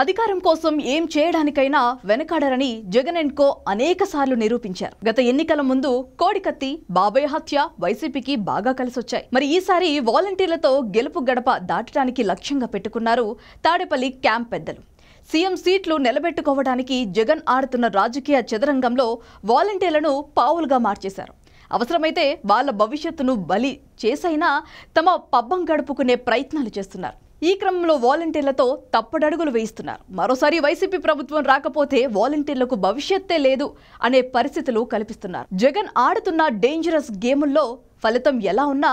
అధికారం కోసం ఏం చేయడానికైనా వెనకాడరని జగన్ అండ్ కో అనేకసార్లు నిరూపించారు. గత ఎన్నికల ముందు కోడికత్తి, బాబాయ్ హత్య వైసీపీకి బాగా కలిసొచ్చాయి. మరి ఈసారి వాలంటీర్లతో గెలుపు గడప దాటడానికి లక్ష్యంగా పెట్టుకున్నారు తాడేపల్లి క్యాంప్ పెద్దలు. సీఎం సీట్లు నిలబెట్టుకోవడానికి జగన్ ఆడుతున్న రాజకీయ చదరంగంలో వాలంటీర్లను పావులుగా మార్చేశారు. అవసరమైతే వాళ్ళ భవిష్యత్తును బలి చేసైనా తమ పబ్బం గడుపుకునే ప్రయత్నాలు చేస్తున్నారు. ఈ క్రమంలో వాలంటీర్లతో తప్పడడుగులు వేయిస్తున్నారు. మరోసారి వైసీపీ ప్రభుత్వం రాకపోతే వాలంటీర్లకు భవిష్యత్తే లేదు అనే పరిస్థితులు కల్పిస్తున్నారు. జగన్ ఆడుతున్న డేంజరస్ గేముల్లో ఫలితం ఎలా ఉన్నా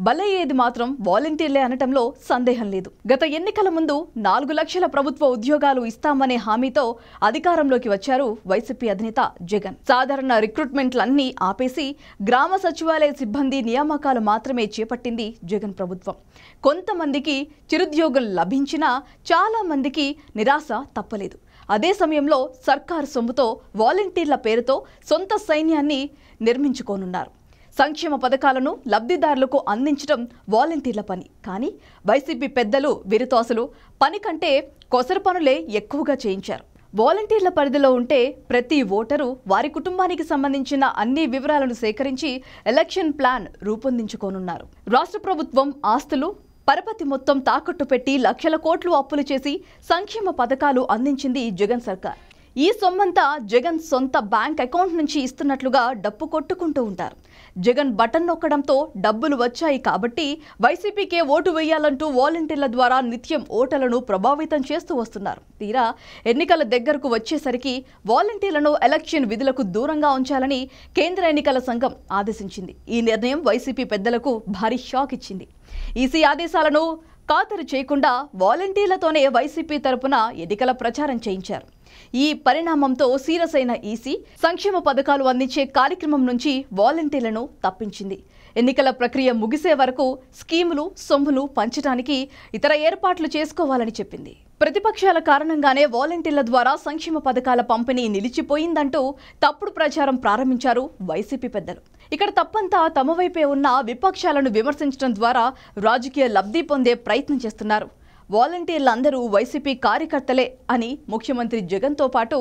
బలయ్యేది మాత్రం వాలంటీర్లే అనటంలో సందేహం లేదు. గత ఎన్నికల ముందు 4 లక్షల ప్రభుత్వ ఉద్యోగాలు ఇస్తామనే హామీతో అధికారంలోకి వచ్చారు వైసీపీ అధినేత జగన్. సాధారణ రిక్రూట్మెంట్లన్నీ ఆపేసి గ్రామ సచివాలయ సిబ్బంది నియామకాలు మాత్రమే చేపట్టింది జగన్ ప్రభుత్వం. కొంతమందికి చిరుద్యోగులు లభించినా చాలా మందికి నిరాశ తప్పలేదు. అదే సమయంలో సర్కారు సొమ్ముతో వాలంటీర్ల పేరుతో సొంత సైన్యాన్ని నిర్మించుకోనున్నారు. సంక్షేమ పథకాలను లబ్ధిదారులకు అందించడం వాలంటీర్ల పని. కానీ వైసీపీ పెద్దలు విరుతాసులు పని కంటే కొసరు పనులే ఎక్కువగా చేయించారు. వాలంటీర్ల పరిధిలో ఉంటే ప్రతి ఓటరు వారి కుటుంబానికి సంబంధించిన అన్ని వివరాలను సేకరించి ఎలక్షన్ ప్లాన్ రూపొందించుకోనున్నారు. రాష్ట్ర ప్రభుత్వం ఆస్తులు పరపతి మొత్తం తాకట్టు పెట్టి లక్షల కోట్లు అప్పులు చేసి సంక్షేమ పథకాలు అందించింది జగన్ సర్కార్. ఈ సొమ్మంతా జగన్ సొంత బ్యాంక్ అకౌంట్ నుంచి ఇస్తున్నట్లుగా డప్పు కొట్టుకుంటూ ఉంటారు. జగన్ బటన్ నొక్కడంతో డబ్బులు వచ్చాయి కాబట్టి వైసీపీకే ఓటు వేయాలంటూ వాలంటీర్ల ద్వారా నిత్యం ఓటర్లను ప్రభావితం చేస్తూ వస్తున్నారు. తీరా ఎన్నికల దగ్గరకు వచ్చేసరికి వాలంటీర్లను ఎలక్షన్ విధులకు దూరంగా ఉంచాలని కేంద్ర ఎన్నికల సంఘం ఆదేశించింది. ఈ నిర్ణయం వైసీపీ పెద్దలకు భారీ షాక్ ఇచ్చింది. ఈసీ ఆదేశాలను ఖాతరు చేయకుండా వాలంటీర్లతోనే వైసీపీ తరపున ఎన్నికల ప్రచారం చేయించారు. ఈ పరిణామంతో సీరియస్ అయిన ఈసీ సంక్షేమ పథకాలు అందించే కార్యక్రమం నుంచి వాలంటీర్లను తప్పించింది. ఎన్నికల ప్రక్రియ ముగిసే వరకు స్కీములు సొమ్ములు పంచడానికి ఇతర ఏర్పాట్లు చేసుకోవాలని చెప్పింది. ప్రతిపక్షాల కారణంగానే వాలంటీర్ల ద్వారా సంక్షేమ పథకాల పంపిణీ నిలిచిపోయిందంటూ తప్పుడు ప్రచారం ప్రారంభించారు వైసీపీ పెద్దలు. ఇక్కడ తప్పంతా తమ వైపే ఉన్న విపక్షాలను విమర్శించడం ద్వారా రాజకీయ లబ్ధి పొందే ప్రయత్నం చేస్తున్నారు. వాలంటీర్లందరూ వైసీపీ కార్యకర్తలే అని ముఖ్యమంత్రి జగన్తో పాటు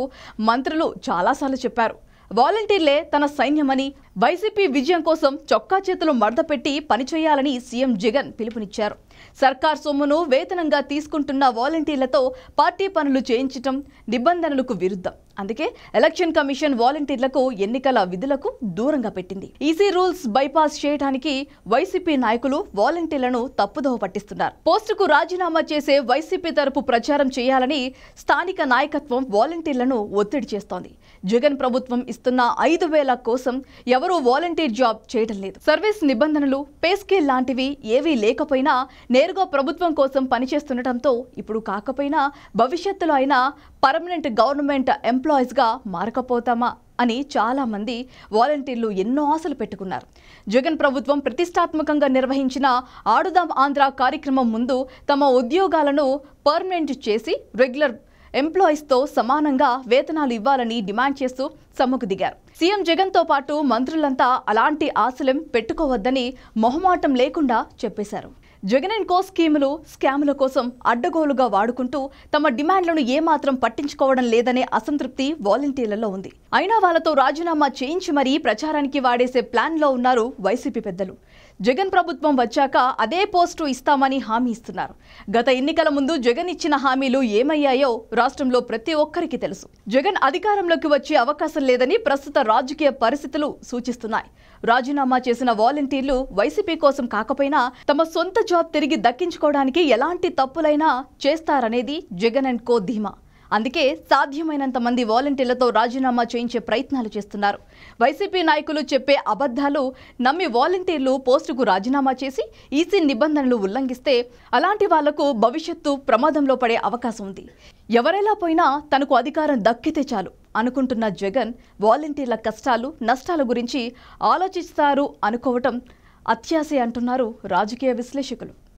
మంత్రులు చాలాసార్లు చెప్పారు. వాలంటీర్లే తన సైన్యమని, వైసీపీ విజయం కోసం చొక్కా చేతులు మడతపెట్టి పనిచేయాలని సీఎం జగన్ పిలుపునిచ్చారు. సర్కార్ సొమ్మును వేతనంగా తీసుకుంటున్న వాలంటీర్లతో పార్టీ పనులు చేయించడం నిబంధనలకు విరుద్ధం. అందుకే ఎలక్షన్ కమిషన్ వాలంటీర్లకు ఎన్నికల విధులకు దూరంగా పెట్టింది. ఈసీ రూల్స్ బైపాస్ చేయడానికి వైసీపీ నాయకులు వాలంటీర్లను తప్పుదోవ పట్టిస్తున్నారు. పోస్టుకు రాజీనామా చేసే వైసీపీ తరపు ప్రచారం చేయాలని స్థానిక నాయకత్వం వాలంటీర్లను ఒత్తిడి చేస్తోంది. జగన్ ప్రభుత్వం ఇస్తున్న 5,000 కోసం ఎవరూ వాలంటీర్ జాబ్ చేయడం లేదు. సర్వీస్ నిబంధనలు, పే స్కేల్ లాంటివి ఏవీ లేకపోయినా నేరుగా ప్రభుత్వం కోసం పనిచేస్తుండటంతో ఇప్పుడు కాకపోయినా భవిష్యత్తులో అయినా పర్మనెంట్ గవర్నమెంట్ ఎంప్లాయీస్ గా మారకపోతామా అని చాలా మంది వాలంటీర్లు ఎన్నో ఆశలు పెట్టుకున్నారు. జగన్ ప్రభుత్వం ప్రతిష్టాత్మకంగా నిర్వహించిన ఆడుదాం ఆంధ్ర కార్యక్రమం ముందు తమ ఉద్యోగాలను పర్మనెంట్ చేసి రెగ్యులర్ ఎంప్లాయీస్తో సమానంగా వేతనాలు ఇవ్వాలని డిమాండ్ చేస్తూ సమ్మెకు దిగారు. సీఎం జగన్తో పాటు మంత్రులంతా అలాంటి ఆశలం పెట్టుకోవద్దని మొహమాటం లేకుండా చెప్పేశారు. జగన్ అండ్ కో స్కీములు, స్కాముల కోసం అడ్డగోలుగా వాడుకుంటూ తమ డిమాండ్లను ఏమాత్రం పట్టించుకోవడం లేదనే అసంతృప్తి వాలంటీర్లలో ఉంది. అయినా వాళ్లతో రాజీనామా చేయించి మరీ ప్రచారానికి వాడేసే ప్లాన్లో ఉన్నారు వైసీపీ పెద్దలు. జగన్ ప్రభుత్వం వచ్చాక అదే పోస్టు ఇస్తామని హామీ ఇస్తున్నారు. గత ఎన్నికల ముందు జగన్ ఇచ్చిన హామీలు ఏమయ్యాయో రాష్ట్రంలో ప్రతి ఒక్కరికి తెలుసు. జగన్ అధికారంలోకి వచ్చే అవకాశం లేదని ప్రస్తుత రాజకీయ పరిస్థితులు సూచిస్తున్నాయి. రాజీనామా చేసిన వాలంటీర్లు వైసీపీ కోసం కాకపోయినా తమ సొంత జాబ్ తిరిగి దక్కించుకోవడానికి ఎలాంటి తప్పులైనా చేస్తారనేది జగన్ అండ్ కో ధీమా. అందుకే సాధ్యమైనంత మంది వాలంటీర్లతో రాజీనామా చేయించే ప్రయత్నాలు చేస్తున్నారు. వైసీపీ నాయకులు చెప్పే అబద్ధాలు నమ్మి వాలంటీర్లు పోస్టుకు రాజీనామా చేసి ఈసీ నిబంధనలు ఉల్లంఘిస్తే అలాంటి వాళ్లకు భవిష్యత్తు ప్రమాదంలో పడే అవకాశం ఉంది. ఎవరెలా పోయినా తనకు అధికారం దక్కితే చాలు అనుకుంటున్న జగన్ వాలంటీర్ల కష్టాలు నష్టాల గురించి ఆలోచిస్తారు అనుకోవటం అత్యాశే అంటున్నారు రాజకీయ విశ్లేషకులు.